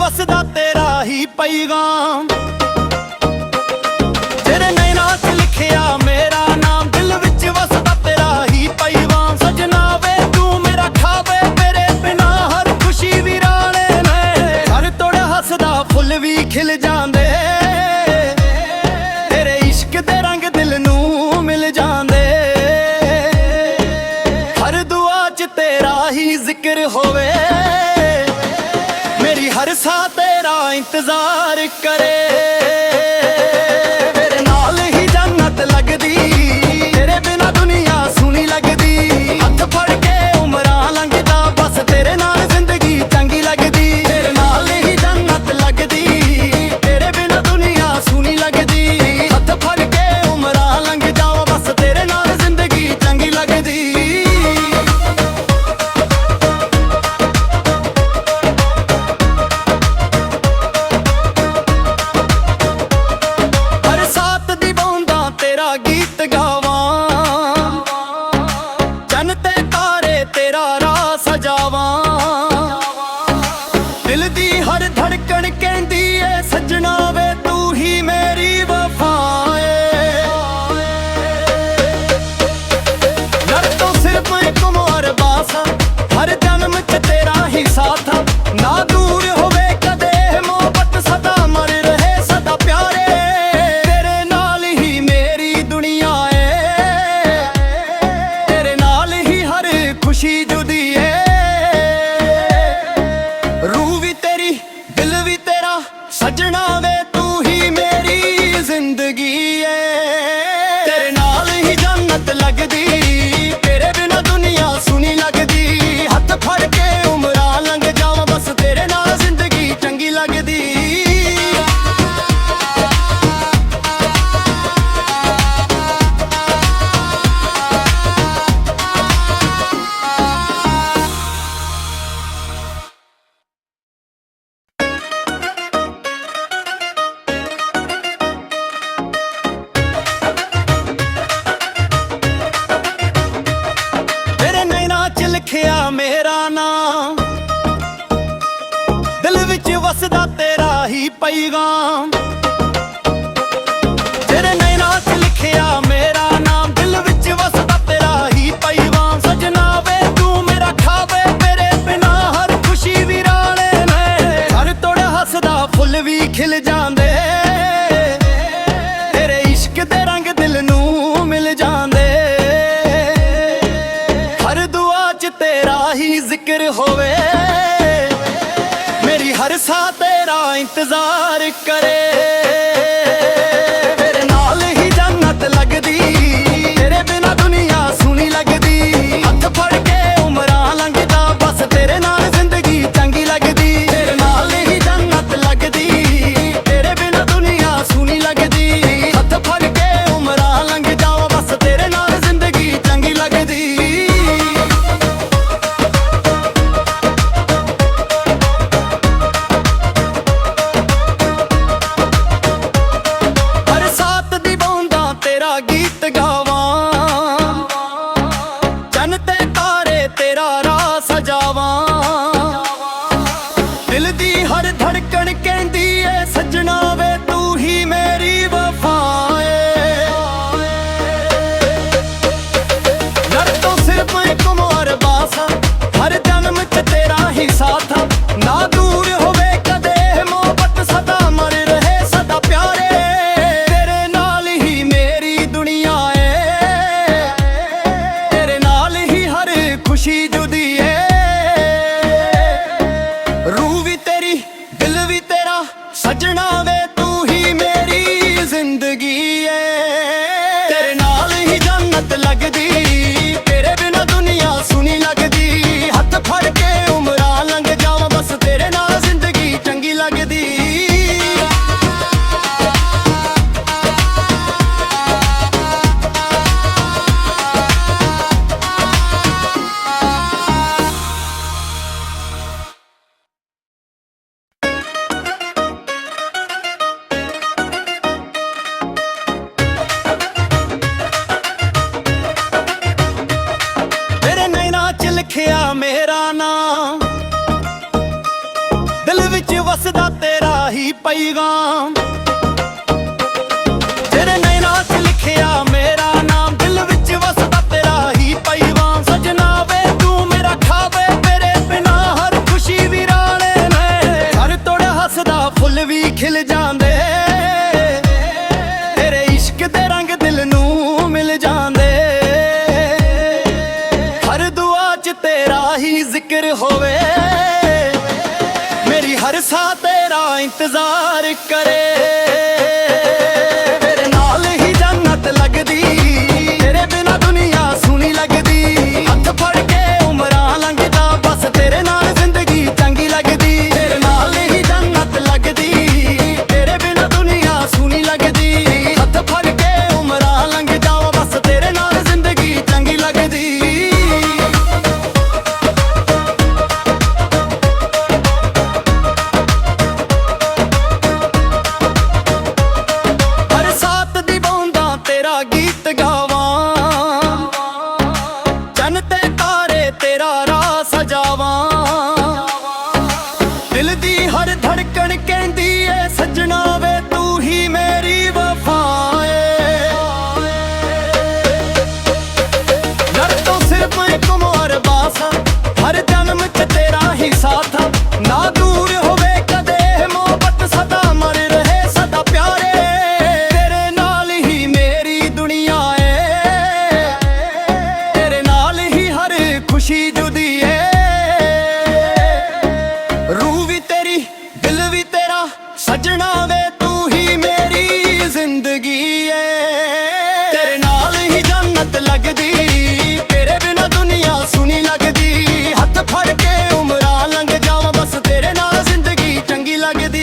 ਵਸਦਾ ਤੇਰਾ ਹੀ ਪੈਗਾਮ। ਤੇਰੇ ਨੈਣਾਂ 'ਚ ਲਿਖਿਆ ਮੇਰਾ ਨਾਮ, ਦਿਲ ਵਿੱਚ ਵਸਦਾ ਤੇਰਾ ਹੀ ਪੈਗਾਮ। ਸਜਣਾ ਵੇ ਤੂੰ ਮੇਰਾ ਖਾਵੇ, ਤੇਰੇ ਬਿਨਾ ਹਰ ਖੁਸ਼ੀ ਵੀਰਾਨੇ ਨੇ। ਹਰ ਤੋੜ ਹੱਸਦਾ ਫੁੱਲ ਵੀ ਖਿਲ ਜਾਂਦੇ, ਤੇਰੇ ਇਸ਼ਕ ਦੇ ਰੰਗ ਦਿਲ ਨੂੰ ਮਿਲ ਜਾਂਦੇ। ਹਰ ਦੁਆ 'ਚ ਤੇਰਾ ਹੀ ਜ਼ਿਕਰ ਹੋਵੇ, ਮੇਰੀ ਹਰ ਸਾਹ ਤੇਰਾ ਇੰਤਜ਼ਾਰ ਕਰੇ। ਮੇਰੇ ਨਾਲ ਹੀ ਜੰਨਤ ਲੱਗਦੀ, ਤੇਰੇ ਬਿਨਾ ਦੁਨੀਆ ਸੋਹਣੀ ਲੱਗਦੀ। ਹੱਥ ਫੜ ਕੇ ਉਮਰਾਂ ਲੰਘਦਾ, ਬਸ ਤੇਰੇ ਨਾਲ ਜ਼ਿੰਦਗੀ ਚੰਗੀ ਲੱਗਦੀ। ਤੇਰੇ ਨਾਲ ਹੀ ਜੰਨਤ ਲੱਗਦੀ, ਤੇਰੇ ਬਿਨਾ ਦੁਨੀਆ ਸੋਹਣੀ ਲੱਗਦੀ। ਹੱਥ ਫੜ ਕੇ ਉਮਰਾਂ ਲੰਘ ਜਾਵਾਂ, ਬਸ ਤੇਰੇ ਨਾਲ ਜ਼ਿੰਦਗੀ ਚੰਗੀ ਲੱਗਦੀ। ਗੀਤ ਗਾਵਾਂ, ਚੰਨ ਤੇ ਤਾਰੇ ਤੇਰਾ ਰਾਹ ਸਜਾਵਾਂ। ਦਿਲ ਦੀ ਹਰ ਧੜਕਣ ਕਹਿੰਦੀ ਏ ਸੱਜਣਾ ਵੇ ਤੂੰ ਹੀ ਮੇਰੀ ਵਫਾ ਏ। ਯਾਰ ਤੋਂ ਸਿਰਫ ਇੱਕ ਮੁਹਰਬਾਸ, ਹਰ ਜਨਮ 'ਚ ਤੇਰਾ ਹੀ ਸਾਥ। ਨਾ ਦੂਰ ਹੋਵੇ ਕਦੇ ਮੁਹੱਬਤ, ਸਦਾ ਮਰ ਰਹੇ ਸਦਾ ਪਿਆਰੇ। ਖੁਸ਼ੀ ਜੁਦੀ ਏ, ਰੂਹ ਵੀ ਤੇਰੀ ਦਿਲ ਵੀ ਤੇਰਾ, ਸਜਣਾ ਵੇ ਤੂੰ ਹੀ ਮੇਰੀ ਜ਼ਿੰਦਗੀ ਏ। ਤੇਰੇ ਨਾਲ ਹੀ ਜੰਨਤ ਲੱਗਦੀ, ਤੇਰੇ ਬਿਨਾ ਦੁਨੀਆ ਸੋਹਣੀ ਲੱਗਦੀ। ਹੱਥ ਫੜ ਕੇ ਉਮਰਾਂ ਲੰਘ ਜਾਵਾਂ, ਬਸ ਤੇਰੇ ਨਾਲ ਜ਼ਿੰਦਗੀ ਚੰਗੀ ਲੱਗਦੀ। ਲਿਖਿਆ ਮੇਰਾ ਨਾਮ, ਦਿਲ ਵਿੱਚ ਵਸਦਾ ਤੇਰਾ ਹੀ ਪੈਗਾਮ। ਤੇਰੇ ਨੈਣਾਂ 'ਚ ਲਿਖਿਆ ਮੇਰਾ ਨਾਮ, ਦਿਲ ਵਿੱਚ ਵਸਦਾ ਤੇਰਾ ਹੀ ਪੈਗਾਮ। ਸਜਣਾ ਵੇ ਤੂੰ ਮੇਰਾ ਖਾਵੇ, ਤੇਰੇ ਬਿਨਾ ਹਰ ਖੁਸ਼ੀ ਵੀਰਾਨੇ ਨੇ। ਹਰ ਤੋੜ ਹੱਸਦਾ ਫੁੱਲ ਵੀ ਖਿਲ ਜਾਂਦੇ, ਤੇਰੇ ਇਸ਼ਕ ਦੇ ਰੰਗ ਦਿਲ ਨੂੰ ਮਿਲ ਜਾਂਦੇ। ਤੇਰਾ ਹੀ ਜ਼ਿਕਰ ਹੋਵੇ, ਮੇਰੀ ਹਰ ਸਾਹ ਤੇਰਾ ਇੰਤਜ਼ਾਰ ਕਰੇ। ਮੇਰੇ ਨਾਲ ਹੀ ਜੰਨਤ ਲੱਗਦੀ, ਤੇਰੇ ਬਿਨਾ ਦੁਨੀਆ ਸੋਹਣੀ ਲੱਗਦੀ। ਹੱਥ ਫੜ ਕੇ ਉਮਰਾਂ ਲੰਘਦਾ, ਬਸ ਤੇਰੇ ਨਾਲ ਜ਼ਿੰਦਗੀ ਚੰਗੀ ਲੱਗਦੀ। ਤੇਰੇ ਨਾਲ ਹੀ ਜੰਨਤ ਲੱਗਦੀ, ਤੇਰੇ ਬਿਨਾ ਦੁਨੀਆ ਸੋਹਣੀ ਲੱਗਦੀ। ਹੱਥ ਫੜ ਕੇ ਉਮਰਾਂ ਲੰਘ ਜਾਵਾਂ, ਬਸ ਤੇਰੇ ਨਾਲ ਜ਼ਿੰਦਗੀ ਚੰਗੀ ਲੱਗਦੀ। ਗੀਤ ਗਾਵਾਂ, ਚੰਨ ਤੇ ਤਾਰੇ ਤੇਰਾ ਰਾਹ ਸਜਾਵਾਂ। ਦਿਲ ਦੀ ਹਰ ਧੜਕਣ ਕਹਿੰਦੀ ਏ ਸੱਜਣਾ ਵੇ ਤੂੰ ਹੀ ਮੇਰੀ ਵਫਾ ਏ। ਯਾਰ ਤੋਂ ਸਿਰਫ ਇੱਕ ਮੁਹਰਬਾਸ, ਹਰ ਜਨਮ 'ਚ ਤੇਰਾ ਹੀ ਸਾਥ। ਨਾ ਦੂਰ ਹੋਵੇ ਕਦੇ ਮੁਹੱਬਤ, ਸਦਾ ਮਰ ਰਹੇ ਸਦਾ ਪਿਆਰੇ। ਖੁਸ਼ੀ ਜੁਦੀ ਏ, ਰੂਹ ਵੀ ਤੇਰੀ ਦਿਲ ਵੀ ਤੇਰਾ, ਸਜਣਾ ਵੇ ਤੂੰ ਵਸਦਾ ਤੇਰਾ ਹੀ ਪੈਗਾਮ। ਤੇਰੇ ਨੈਣਾਂ 'ਚ ਲਿਖਿਆ ਮੇਰਾ ਨਾਮ, ਦਿਲ ਵਿੱਚ ਵਸਦਾ ਤੇਰਾ ਹੀ ਪੈਗਾਮ। ਸਜਣਾ ਵੇ ਤੂੰ ਮੇਰਾ ਖਾਵੇ, ਤੇਰੇ ਬਿਨਾ ਹਰ ਖੁਸ਼ੀ ਵੀਰਾਣੇ ਨੇ। ਹਰ ਤੋੜ ਹੱਸਦਾ ਫੁੱਲ ਵੀ ਖਿਲ ਜਾਂਦੇ, ਤੇਰੇ ਇਸ਼ਕ ਦੇ ਰੰਗ ਦਿਲ ਨੂੰ ਮਿਲ ਜਾਂਦੇ। ਹਰ ਦੁਆ 'ਚ ਤੇਰਾ ਹੀ ਜ਼ਿਕਰ ਹੋਵੇ, ਮੇਰੀ ਹਰ ਸਾਹ ਤੇਰਾ ਇੰਤਜ਼ਾਰ ਕਰੇ। ਤੇਰੇ ਨਾਲ ਹੀ ਜੰਨਤ ਲੱਗਦੀ, ਤੇਰੇ ਬਿਨਾ ਦੁਨੀਆ ਸੋਹਣੀ ਲੱਗਦੀ। ਹੱਥ ਫੜ ਕੇ ਉਮਰਾਂ ਲੰਘਦਾ, ਬਸ ਤੇਰੇ ਨਾਲ ਜ਼ਿੰਦਗੀ ਚੰਗੀ ਲੱਗਦੀ। ਤੇਰੇ ਨਾਲ ਹੀ ਜੰਨਤ ਲੱਗਦੀ, ਤੇਰੇ ਬਿਨਾ ਦੁਨੀਆ ਸੋਹਣੀ ਲੱਗਦੀ। ਹੱਥ ਫੜ ਕੇ ਉਮਰਾਂ ਲੰਘਦਾ, ਬਸ ਤੇਰੇ ਨਾਲ ਜ਼ਿੰਦਗੀ ਚੰਗੀ ਲੱਗਦੀ। ਗੀਤ ਗਾਵਾਂ, ਚੰਨ ਤੇ ਤਾਰੇ ਤੇਰਾ ਰਾਹ ਸਜਾਵਾਂ। ਦਿਲ ਦੀ ਹਰ ਧੜਕਣ ਕਹਿੰਦੀ ਏ ਸੱਜਣਾ ਵੇ ਤੂੰ ਹੀ ਮੇਰੀ ਵਫਾ ਏ। ਲੜ ਤੋਂ ਸਿਰਫ ਇੱਕ ਮੋਰ ਬਾਸਾ, ਹਰ ਜਨਮ 'ਚ ਤੇਰਾ ਹੀ ਸਾਥ। ਨਾ ਦੂਰ ਹੋਵੇ ਕਦੇ ਮੁਹੱਬਤ, ਸਦਾ ਮਰ ਰਹੇ ਸਦਾ ਪਿਆਰੇ। ਤੇਰੇ ਨਾਲ ਹੀ ਮੇਰੀ ਦੁਨੀਆ ਏ, ਤੇਰੇ ਨਾਲ ਹੀ ਹਰ ਖੁਸ਼ੀ ਜੁਦੀ ਏ। ਰੂਹ ਵੀ ਤੇਰੀ, ਦਿਲ ਵੀ ਤੇਰਾ, ਸਜਣਾ ਵੇ ਤੂੰ ਹੀ ਮੇਰੀ ਜ਼ਿੰਦਗੀ ਏ। ਤੇਰੇ ਨਾਲ ਹੀ ਜੰਨਤ ਲੱਗਦੀ, ਤੇਰੇ ਬਿਨਾ ਦੁਨੀਆ ਸੋਹਣੀ ਲੱਗਦੀ। ਹੱਥ ਫੜ ਕੇ ਉਮਰਾਂ ਲੰਘ ਜਾਵਾਂ, ਬਸ ਤੇਰੇ ਨਾਲ ਜ਼ਿੰਦਗੀ ਚੰਗੀ ਲੱਗਦੀ।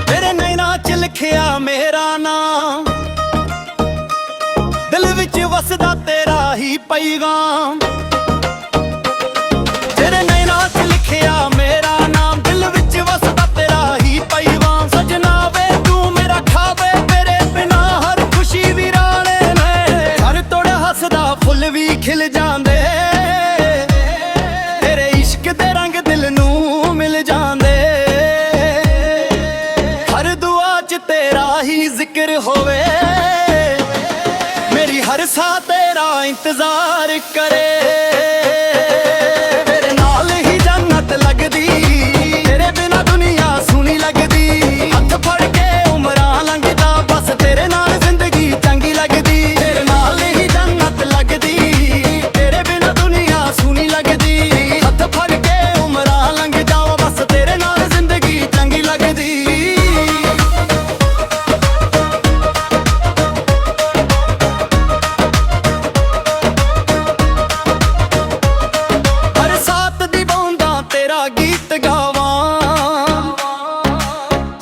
ਤੇਰੇ ਨੈਣਾਂ 'ਚ ਲਿਖਿਆ ਮੇਰਾ ਨਾਮ, ਦਿਲ ਵਿੱਚ ਵਸਦਾ ਤੇਰਾ ਹੀ ਪੈਗਾਮ। ਤੇਰੇ ਨੈਣਾਂ 'ਚ ਲਿਖਿਆ ਮੇਰਾ ਨਾਮ, ਦਿਲ ਵਿੱਚ ਵਸਦਾ ਤੇਰਾ ਹੀ ਪੈਗਾਮ। ਸਜਣਾ ਵੇ ਤੂੰ ਮੇਰਾ ਖਾਵੇ, ਤੇਰੇ ਬਿਨਾ ਹਰ ਖੁਸ਼ੀ ਵੀਰਾਣੇ ਨੇ। ਹਰ ਤੋੜ ਹੱਸਦਾ ਫੁੱਲ ਵੀ ਖਿਲ ਜਾਂਦੇ, ਤੇਰੇ ਇਸ਼ਕ ਦੇ ਰੰਗ ਦਿਲ ਨੂੰ ਮਿਲ ਜਾਂਦੇ। ਹਰ ਦੁਆ 'ਚ ਤੇਰਾ ਹੀ ਜ਼ਿਕਰ ਹੋਵੇ, ਮੇਰੀ ਹਰ ਸਾਹ ਤੇਰਾ ਇੰਤਜ਼ਾਰ ਕਰੇ। ਤੇਰੇ ਨਾਲ ਹੀ ਜੰਨਤ ਲੱਗਦੀ, ਤੇਰੇ ਬਿਨਾ ਦੁਨੀਆ ਸੋਹਣੀ ਲੱਗਦੀ। ਹੱਥ ਫੜ ਕੇ ਉਮਰਾਂ ਲੰਘਦਾ, ਬਸ ਤੇਰੇ ਨਾਲ ਜ਼ਿੰਦਗੀ ਚੰਗੀ ਲੱਗਦੀ। ਤੇਰੇ ਨਾਲ ਹੀ ਜੰਨਤ ਲੱਗਦੀ, ਤੇਰੇ ਬਿਨਾ ਦੁਨੀਆ ਸੋਹਣੀ ਲੱਗਦੀ। ਹੱਥ ਫੜ ਕੇ ਉਮਰਾਂ ਲੰਘਦਾ, ਬਸ ਤੇਰੇ ਨਾਲ ਜ਼ਿੰਦਗੀ ਚੰਗੀ ਲੱਗਦੀ। ਗੀਤ ਗਾਵਾਂ,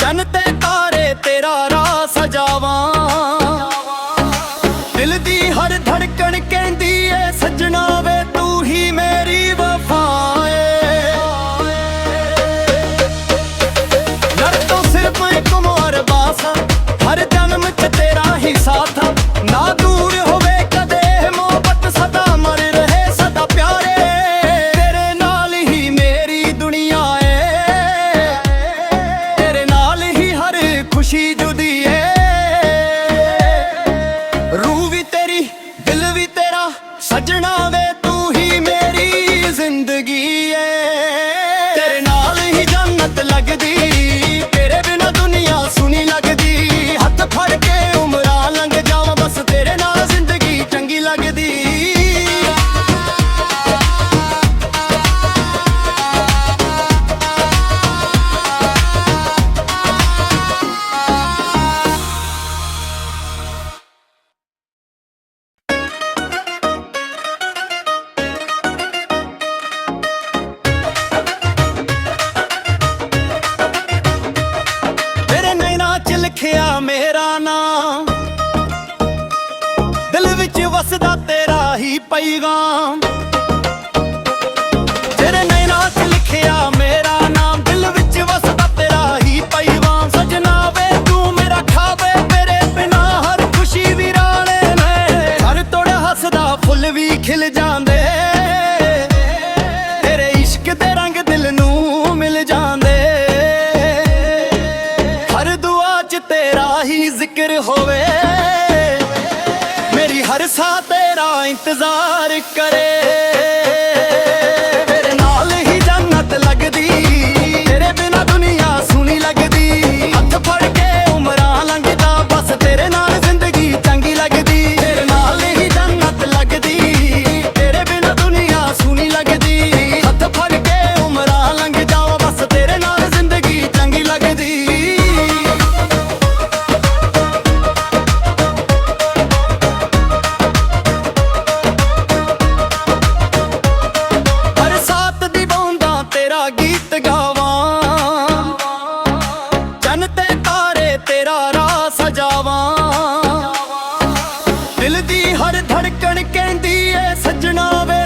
ਚੰਨ ਤੇ ਤਾਰੇ ਤੇਰਾ ਰਾਹ ਸਜਾਵਾਂ। ਦਿਲ ਦੀ ਹਰ ਧੜਕਣ ਕਹਿੰਦੀ ਏ ਸੱਜਣਾ ਵੇ ਤੂੰ ਹੀ ਮੇਰੀ ਵਫਾ ਏ। ਲੜ ਤੋਂ ਸਿਰਫ ਇੱਕ ਮੋਰ ਬਾਸਾ, ਹਰ ਜਨਮ 'ਚ ਤੇਰਾ ਹੀ ਸਾਥ। ਨਾ ਦੂਰ ਹੋਵੇ ਕਦੇ ਮੁਹੱਬਤ, ਸਦਾ ਮਰ ਰਹੇ ਸਦਾ ਪਿਆਰੇ। ਤੇਰੇ ਨਾਲ ਹੀ ਮੇਰੀ ਦੁਨੀਆ ਏ, ਤੇਰੇ ਨਾਲ ਹੀ ਹਰ ਖੁਸ਼ੀ ਜੁਦੀ ਏ। ਰੂਹ ਵੀ ਤੇਰੀ, ਦਿਲ ਵੀ ਤੇਰਾ, ਸਜਣਾ ਵੇ ਤੂੰ ਹੀ ਮੇਰੀ ਜ਼ਿੰਦਗੀ ਏ। ਤੇਰੇ ਨਾਲ ਹੀ ਜੰਨਤ ਲੱਗਦੀ, ਤੇਰੇ ਬਿਨਾ ਦੁਨੀਆ ਸੋਹਣੀ ਲੱਗਦੀ। ਹੱਥ ਫੜ ਕੇ ਉਮਰਾਂ ਲੰਘ ਜਾਵਾਂ, ਬਸ ਤੇਰੇ ਨਾਲ ਜ਼ਿੰਦਗੀ ਚੰਗੀ ਲੱਗਦੀ। ਵਸਦਾ ਤੇਰਾ ਹੀ ਪੈਗਾਮ। ਤੇਰੇ ਨੈਣਾਂ 'ਚ ਲਿਖਿਆ ਮੇਰਾ ਨਾਮ, ਦਿਲ ਵਿੱਚ ਵਸਦਾ ਤੇਰਾ ਹੀ ਪੈਗਾਮ। ਸਜਣਾ ਵੇ ਤੂੰ ਮੇਰਾ ਖਾਵੇ, ਤੇਰੇ ਬਿਨਾ ਹਰ ਖੁਸ਼ੀ ਵੀਰਾਨੇ ਨੇ। ਹਰ ਤੋੜ ਹੱਸਦਾ ਫੁੱਲ ਵੀ ਖਿਲ ਜਾਂਦੇ, ਤੇਰੇ ਇਸ਼ਕ ਦੇ ਰੰਗ ਦਿਲ ਨੂੰ ਮਿਲ ਜਾਂਦੇ। ਹਰ ਦੁਆ 'ਚ ਤੇਰਾ ਹੀ ਜ਼ਿਕਰ ਹੋਵੇ, ਮੇਰੀ ਹਰ ਸਾਹ ਤੇਰਾ ਇੰਤਜ਼ਾਰ ਕਰੇ। ਤੇਰੇ ਨਾਲ ਹੀ ਜੰਨਤ ਲੱਗਦੀ, ਤੇਰੇ ਬਿਨਾ ਦੁਨੀਆ ਸੋਹਣੀ ਲੱਗਦੀ। ਹੱਥ ਫੜ ਕੇ ਉਮਰਾਂ ਲੰਘਦਾ, ਬਸ ਤੇਰੇ ਨਾਲ ਜ਼ਿੰਦਗੀ ਚੰਗੀ ਲੱਗਦੀ। ਤੇਰੇ ਨਾਲ ਹੀ ਜੰਨਤ ਲੱਗਦੀ, ਤੇਰੇ ਬਿਨਾ ਦੁਨੀਆ ਸੋਹਣੀ ਲੱਗਦੀ। ਹੱਥ ਫੜ ਕੇ ਉਮਰਾਂ ਲੰਘ ਜਾਓ, ਬਸ ਤੇਰੇ ਨਾਲ ਜ਼ਿੰਦਗੀ ਚੰਗੀ ਲੱਗਦੀ। ਗੀਤ ਗਾਵਾਂ, ਚੰਨ ਤੇ ਤਾਰੇ ਤੇਰਾ ਰਾਹ ਸਜਾਵਾਂ। ਦਿਲ ਦੀ ਹਰ ਧੜਕਣ ਕਹਿੰਦੀ ਏ ਸੱਜਣਾ ਵੇ